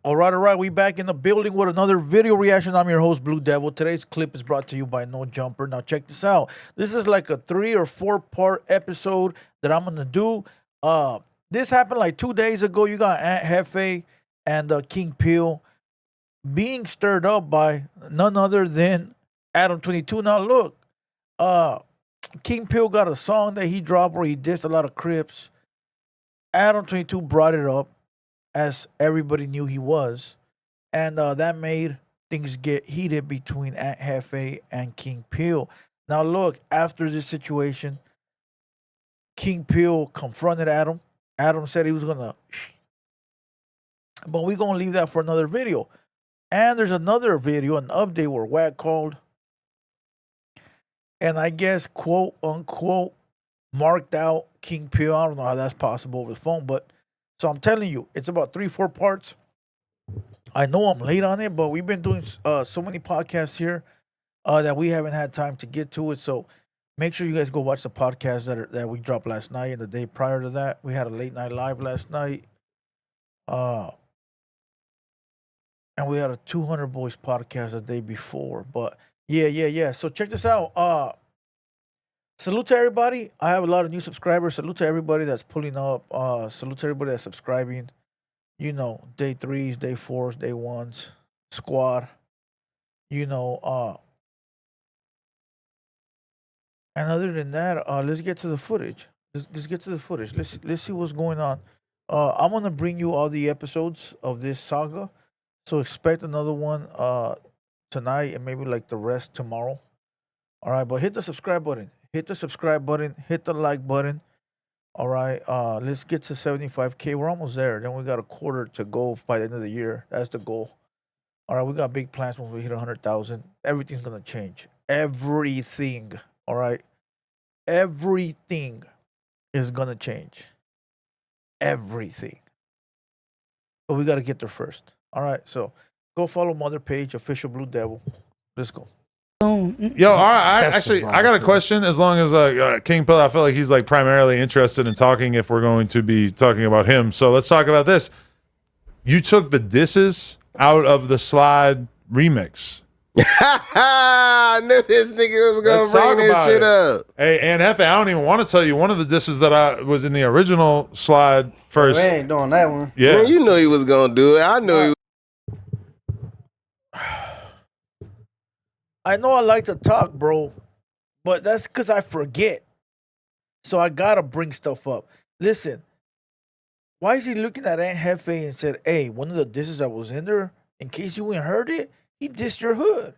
All right. We back in the building with another video reaction. I'm your host, Blue Devil. Today's clip is brought to you by No Jumper. Now, check this out. This is like a 3 or 4 part episode that I'm gonna do. This happened like 2 days ago. You got Aunt Jefe and King Peel being stirred up by none other than Adam 22. Now, look, uh, King Peel got a song that he dropped where he dissed a lot of Crips. Adam 22 brought it up as everybody knew he was, and that made things get heated between Aunt Hefe and King Peel. Now, look, after this situation, King Peel confronted Adam. Adam said he was gonna, but we're gonna leave that for another video. And there's another video, an update where Wack called, and I guess quote unquote marked out King Peel. I don't know how that's possible over the phone, but so I'm telling you, it's about 3 4 parts. I know I'm late on it, but we've been doing so many podcasts here that we haven't had time to get to it. So make sure you guys go watch the podcast that we dropped last night and the day prior to that. We had a late night live last night, uh, and we had a 200 Boys podcast the day before. But yeah. So check this out. Salute to everybody. I have a lot of new subscribers. Salute to everybody that's pulling up. Salute to everybody that's subscribing. You know, day threes, day fours, day ones, squad. You know, and other than that, let's get to the footage. Let's get to the footage. Let's see what's going on. I'm gonna bring you all the episodes of this saga, so expect another one tonight and maybe like the rest tomorrow. All right, but hit the subscribe button. Hit the subscribe button. Hit the like button. All right, let's get to 75K. We're almost there. Then we got a quarter to go by the end of the year. That's the goal. All right, we got big plans when we hit 100,000. Everything's gonna change. Everything. All right, everything is gonna change. Everything. But we gotta get there first. All right, so go follow Mother Page, official Blue Devil. Let's go. Yo, all right. I got a question. As long as King Pill, I feel like he's like primarily interested in talking if we're going to be talking about him. So let's talk about this. You took the disses out of the Slide remix. I knew this nigga was gonna bring this shit up. Hey, and Hefe, I don't even want to tell you one of the disses that I was in the original Slide first. We ain't doing that one. Yeah, Man, you knew he was gonna do it. I knew he was. I know I like to talk, bro, but that's because I forget. So I gotta bring stuff up. Listen, why is he looking at Aunt Hefe and said, "Hey, one of the disses that was in there, in case you ain't heard it, he dissed your hood."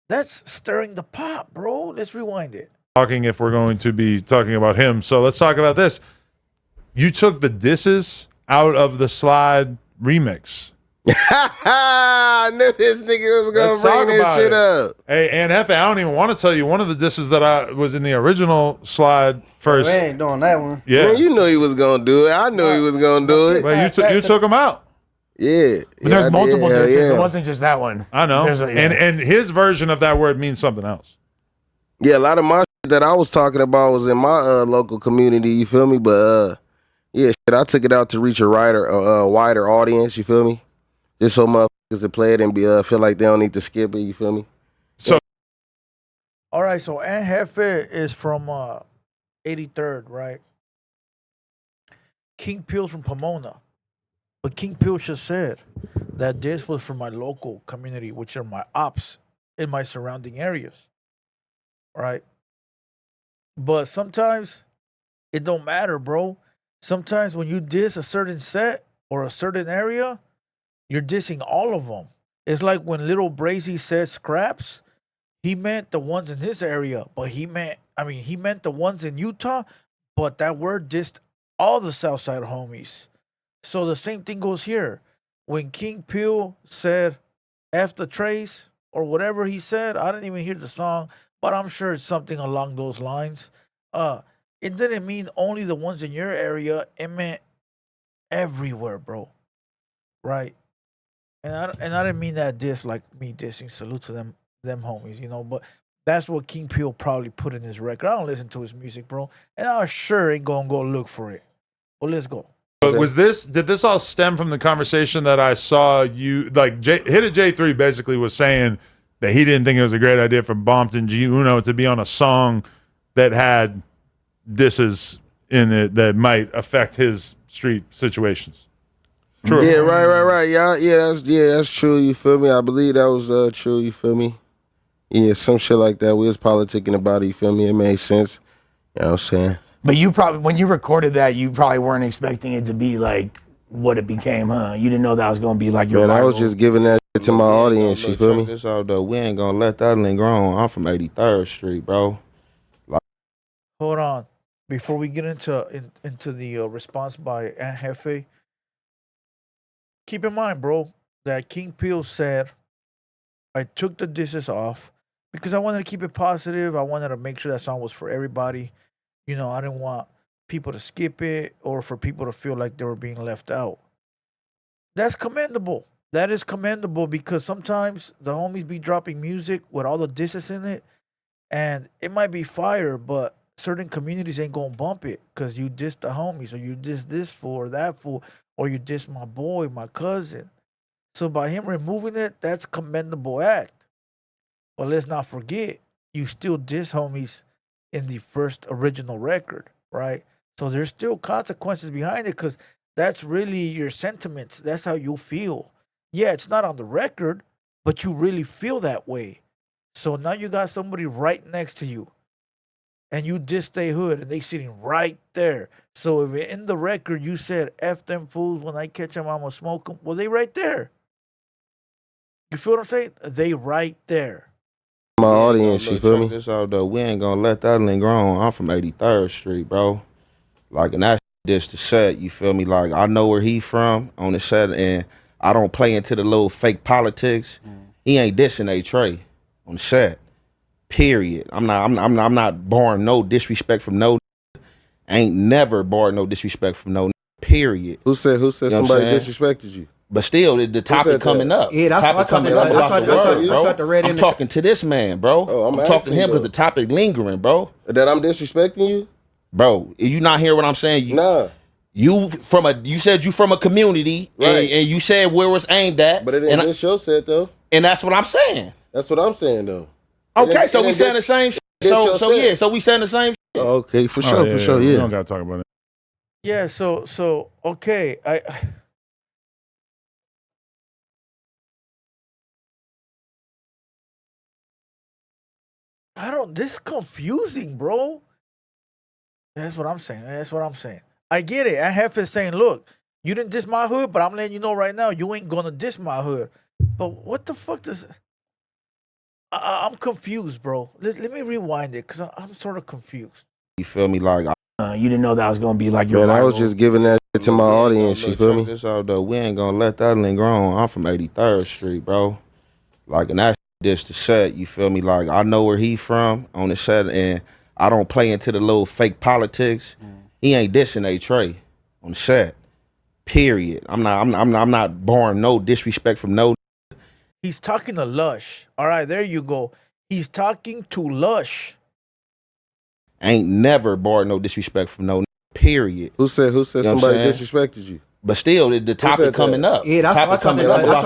That's stirring the pot, bro. Let's rewind it. talking if we're going to be talking about him. So let's talk about this. You took the disses out of the Slide remix. I knew this nigga was gonna bring this shit up. Hey, and Hefe, I don't even want to tell you one of the disses that I was in the original Slide first. We ain't doing that one. Yeah, Man, you knew he was gonna do it. I knew he was gonna do it. but you took him out. Yeah. But there's multiple disses. Yeah. It wasn't just that one. I know. Yeah. And his version of that word means something else. Yeah, a lot of my shit that I was talking about was in my local community, you feel me? But yeah, shit, I took it out to reach a wider audience, you feel me? Just so motherfuckers to play it and be feel like they don't need to skip it, you feel me? So All right, so Aunt Hefe is from 83rd, right? King Peel's from Pomona. But King Peel just said that this was for my local community, which are my ops in my surrounding areas. Right? But sometimes it don't matter, bro. Sometimes when you diss a certain set or a certain area, you're dissing all of them. It's like when Little Brazy said scraps, he meant the ones in his area, but he meant the ones in Utah, but that word dissed all the Southside homies. So the same thing goes here. When King Peel said F the Trace or whatever he said, I didn't even hear the song, but I'm sure it's something along those lines. It didn't mean only the ones in your area, it meant everywhere, bro. Right? And I didn't mean that diss like me dissing. Salute to them homies, you know. But that's what King Peel probably put in his record. I don't listen to his music, bro, and I sure ain't gonna go look for it. Well, let's go. But did this all stem from the conversation that I saw you, like, Hit It J3 basically was saying that he didn't think it was a great idea for Bompton G Uno to be on a song that had disses in it that might affect his street situations. True. Yeah, right. Yeah, that's true. You feel me? I believe that was true. You feel me? Yeah, some shit like that. We was politicking about it. You feel me? It made sense. You know what I'm saying? But you probably, when you recorded that, you probably weren't expecting it to be like what it became, huh? You didn't know that was going to be like your Man, I was rival. just giving that shit to my audience. You feel me? This out though. We ain't gonna let that linger on. I'm from 83rd Street, bro. Hold on. Before we get into the response by Jefe, keep in mind, bro, that King Peel said, I took the disses off because I wanted to keep it positive. I wanted to make sure that song was for everybody. You know, I didn't want people to skip it or for people to feel like they were being left out. That's commendable. That is commendable because sometimes the homies be dropping music with all the disses in it, and it might be fire, but certain communities ain't gonna bump it because you diss the homies or you diss this fool or that fool or you diss my boy, my cousin. So by him removing it, that's commendable act. But let's not forget, you still diss homies in the first original record, right? So there's still consequences behind it because that's really your sentiments. That's how you feel. Yeah, it's not on the record, but you really feel that way. So now you got somebody right next to you and you diss they hood and they sitting right there. So if in the record you said F them fools, when I catch them, I'ma smoke them, well, they right there. You feel what I'm saying? They right there. My audience, you feel me? This out though. We ain't gonna let that linger on. I'm from 83rd Street, bro. Like, and that's just the set. You feel me? Like, I know where he from on the set, and I don't play into the little fake politics. He ain't dissing A Trey on the set. Period. I'm not barring no disrespect from no. Ain't never barred no disrespect from no. Period. Who said You know somebody what I'm saying? disrespected you? But still, the topic coming up. Yeah, that's what I tried to read in. I'm talking to this man, bro. Oh, I'm talking to him because the topic lingering, bro. That I'm disrespecting you? Bro, you not hear what I'm saying? Nah. You said you from a community, right? And you said where was aimed at. But it ain't this show said though. And that's what I'm saying. That's what I'm saying though. Okay, so we saying the same. So we saying the same. Okay, for sure. Yeah. We don't gotta talk about it. Yeah, so okay, this is confusing, bro. That's what I'm saying. I get it. I have to saying, look, you didn't diss my hood, but I'm letting you know right now, you ain't gonna diss my hood. But what the fuck does I'm confused, bro. Let me rewind it because I'm sort of confused. You feel me? Like, you didn't know that was going to be like your rival. I was just giving that shit to my audience. You feel me? This out though. We ain't gonna let that linger on. I'm from 83rd Street, bro. Like, and that's just the set. You feel me? Like, I know where he from on the set, and I don't play into the little fake politics. He ain't dissing A Trey on the set. Period. I'm not barring no disrespect from no. He's talking to Lush. All right, there you go. He's talking to Lush. Ain't never barred no disrespect from no. Period. Who said somebody disrespected you? But still, the topic coming up. Yeah, that's what I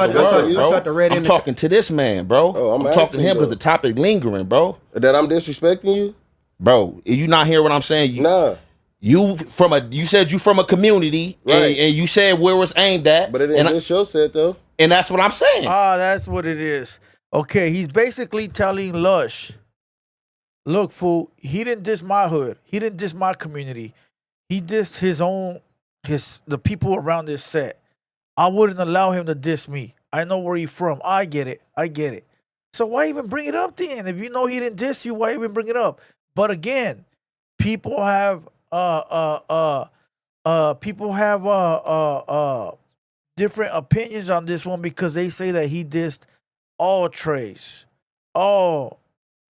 tried to read in. I'm talking to this man, bro. I'm talking to him because the topic lingering, bro. That I'm disrespecting you? Bro, you not hear what I'm saying? Nah. You said you from a community, right? And you said where was aimed at. But it ain't this show said though. And that's what I'm saying. That's what it is. Okay, he's basically telling Lush, look, fool, he didn't diss my hood. He didn't diss my community. He dissed the people around this set. I wouldn't allow him to diss me. I know where he's from. I get it. So why even bring it up then? If you know he didn't diss you, why even bring it up? But again, people have different opinions on this one because they say that he dissed all Treys, all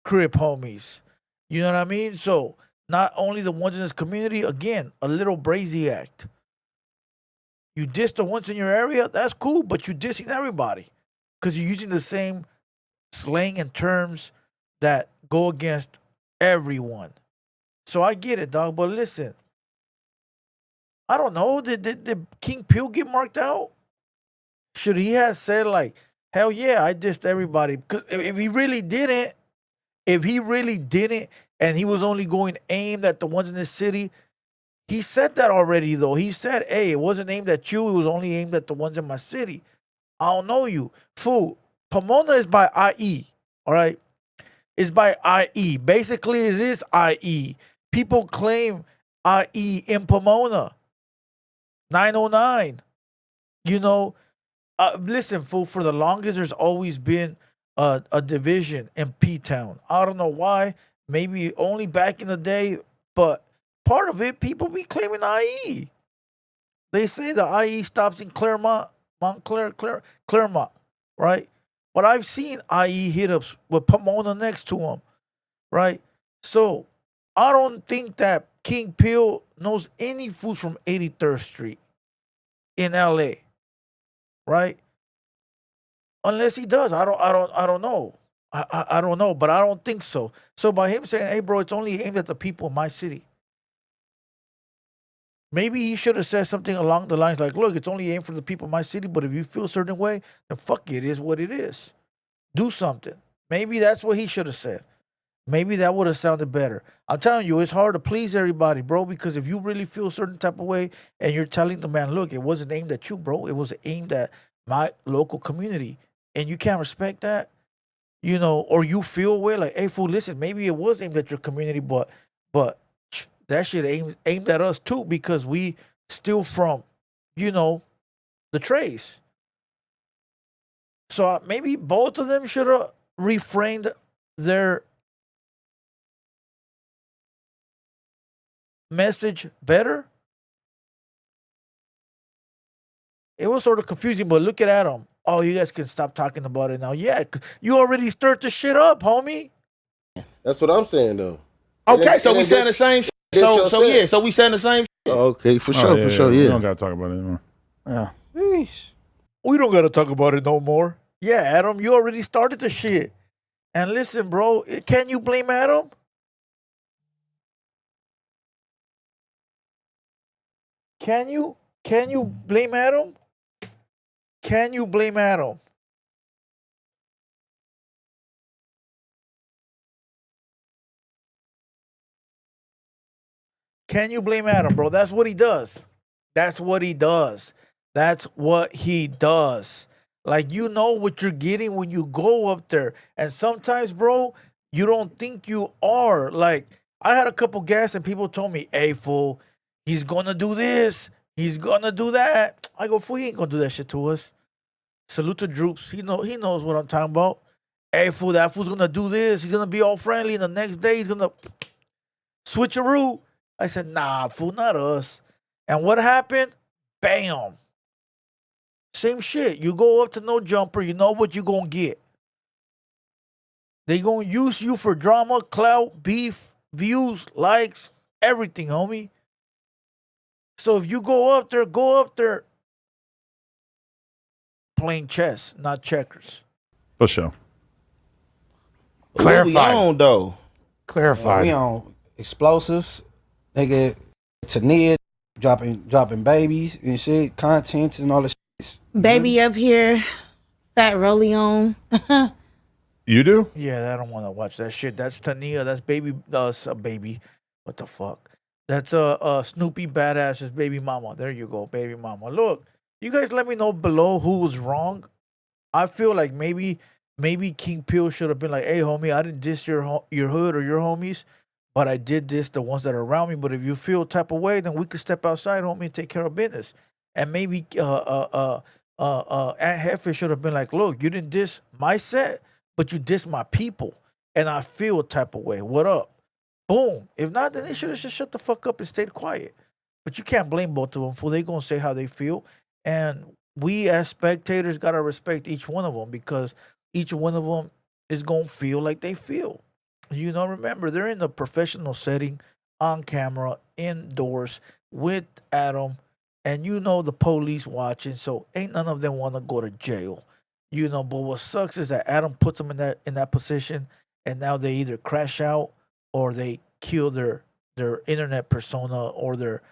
Crip homies. You know what I mean? So not only the ones in his community, again, a little brazy act. You diss the ones in your area, that's cool, but you're dissing everybody because you're using the same slang and terms that go against everyone. So I get it, dog. But listen, I don't know. Did King Peel get marked out? Should he have said like, hell yeah, I dissed everybody? Because if he really didn't, and he was only going aimed at the ones in the city, he said that already though. He said, hey, it wasn't aimed at you, it was only aimed at the ones in my city. I don't know you. Fool, Pomona is by IE, all right? It's by IE. Basically, it is IE. People claim IE in Pomona. 909. You know, listen, fool, for the longest, there's always been a division in P Town. I don't know why. Maybe only back in the day, but part of it, people be claiming IE. They say the IE stops in Claremont, Claremont, right? But I've seen IE hit ups with Pomona next to him, right? So I don't think that King Peel knows any fools from 83rd Street in LA, right? Unless he does. I don't know. I don't know, but I don't think so. So by him saying, hey bro, it's only aimed at the people in my city. Maybe he should have said something along the lines like, look, it's only aimed for the people in my city, but if you feel a certain way, then fuck it is what it is. Do something. Maybe that's what he should have said. Maybe that would have sounded better. I'm telling you, it's hard to please everybody, bro, because if you really feel a certain type of way and you're telling the man, look, it wasn't aimed at you, bro. It was aimed at my local community. And you can't respect that, you know, or you feel away like, hey, fool, listen, maybe it was aimed at your community, but that shit aimed at us too because we steal from, you know, the trace. So maybe both of them should have reframed their message better. It was sort of confusing, but look at Adam. Oh, you guys can stop talking about it now. Yeah, you already stirred the shit up, homie. That's what I'm saying though. Okay, so we saying the same shit. So yeah, so we saying the same shit. Okay, for sure, yeah, for sure, We yeah. don't gotta talk about it anymore. Yeah. We don't gotta talk about it no more. Yeah, Adam, you already started the shit. And listen, bro, can you blame Adam? Can you blame Adam? Can you blame Adam? Can you blame Adam, bro? That's what he does. That's what he does. That's what he does. Like, you know what you're getting when you go up there. And sometimes, bro, you don't think you are. Like, I had a couple guests and people told me, hey, fool, he's gonna do this. He's gonna do that. I go, fool, he ain't gonna do that shit to us. Salute to Droops. He knows what I'm talking about. Hey, fool, that fool's gonna do this. He's gonna be all friendly. And the next day, he's gonna switcheroo. I said, nah, fool, not us. And what happened? Bam. Same shit. You go up to No Jumper, you know what you gonna get. They gonna use you for drama, clout, beef, views, likes, everything, homie. So if you go up there playing chess, not checkers. For sure. What we on though? Clarified. We on explosives, nigga. Tania dropping babies and shit, content and all the shit. Baby up here, fat rolly on. You do? Yeah, I don't want to watch that shit. That's Tania. That's baby. Baby. What the fuck? That's Snoopy Badass's baby mama. There you go, baby mama. Look, you guys, let me know below who was wrong. I feel like maybe King Peel should have been like, hey, homie, I didn't diss your hood or your homies, but I did diss the ones that are around me. But if you feel type of way, then we could step outside, homie, and take care of business. And maybe Aunt Jefe should have been like, look, you didn't diss my set, but you dissed my people, and I feel a type of way. What up? Boom. If not, then they should have just shut the fuck up and stayed quiet. But you can't blame both of them, for they gonna say how they feel. And we as spectators gotta respect each one of them because each one of them is gonna feel like they feel. You know, remember, they're in a professional setting, on camera, indoors, with Adam, and you know the police watching, so ain't none of them want to go to jail. You know, but what sucks is that Adam puts them in that position, and now they either crash out or they kill their internet persona or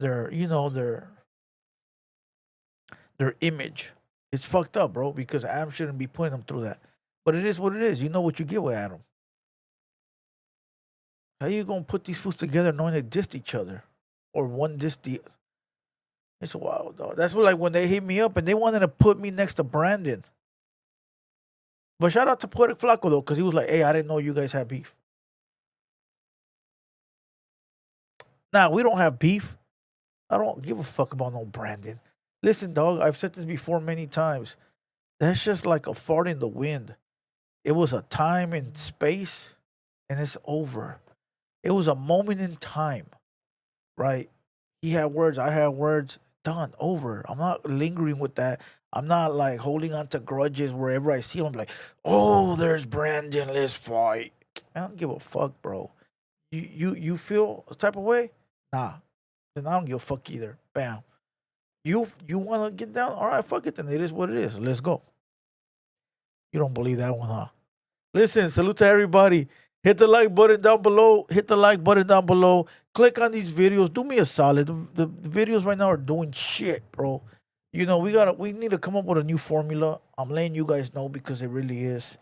their you know their image. It's fucked up, bro, because Adam shouldn't be putting them through that. But it is what it is. You know what you get with Adam. How you gonna put these fools together knowing they dissed each other? Or one dissed the. It's wild, dog. That's what, like, when they hit me up and they wanted to put me next to Brandon. But shout out to Poetic Flaco, though, because he was like, hey, I didn't know you guys had beef. Nah, we don't have beef. I don't give a fuck about no Brandon. Listen, dog, I've said this before many times. That's just like a fart in the wind. It was a time and space, and it's over. It was a moment in time, right? He had words, I had words, done, over. I'm not lingering with that. I'm not like holding on to grudges wherever I see him. I'm like, oh, there's Brandon, let's fight. I don't give a fuck, bro. You feel a type of way? Nah. Then I don't give a fuck either. Bam. You wanna get down? All right, fuck it then. It is what it is. Let's go. You don't believe that one, huh? Listen, salute to everybody. Hit the like button down below. Hit the like button down below. Click on these videos. Do me a solid. The videos right now are doing shit, bro. You know, we need to come up with a new formula. I'm letting you guys know because it really is.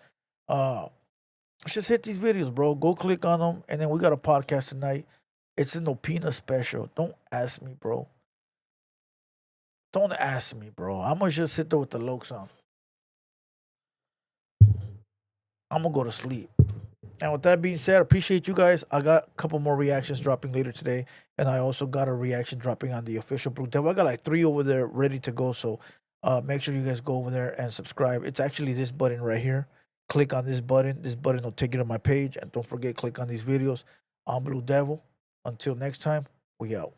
Just hit these videos, bro. Go click on them. And then we got a podcast tonight. It's an Opina special. Don't ask me, bro. Don't ask me, bro. I'm gonna just sit there with the lokes on. I'm gonna go to sleep. And with that being said, appreciate you guys. I got a couple more reactions dropping later today. And I also got a reaction dropping on the official Blue Devil. I got like 3 over there ready to go. So make sure you guys go over there and subscribe. It's actually this button right here. Click on this button. This button will take you to my page. And don't forget, click on these videos. I'm Blue Devil. Until next time, we out.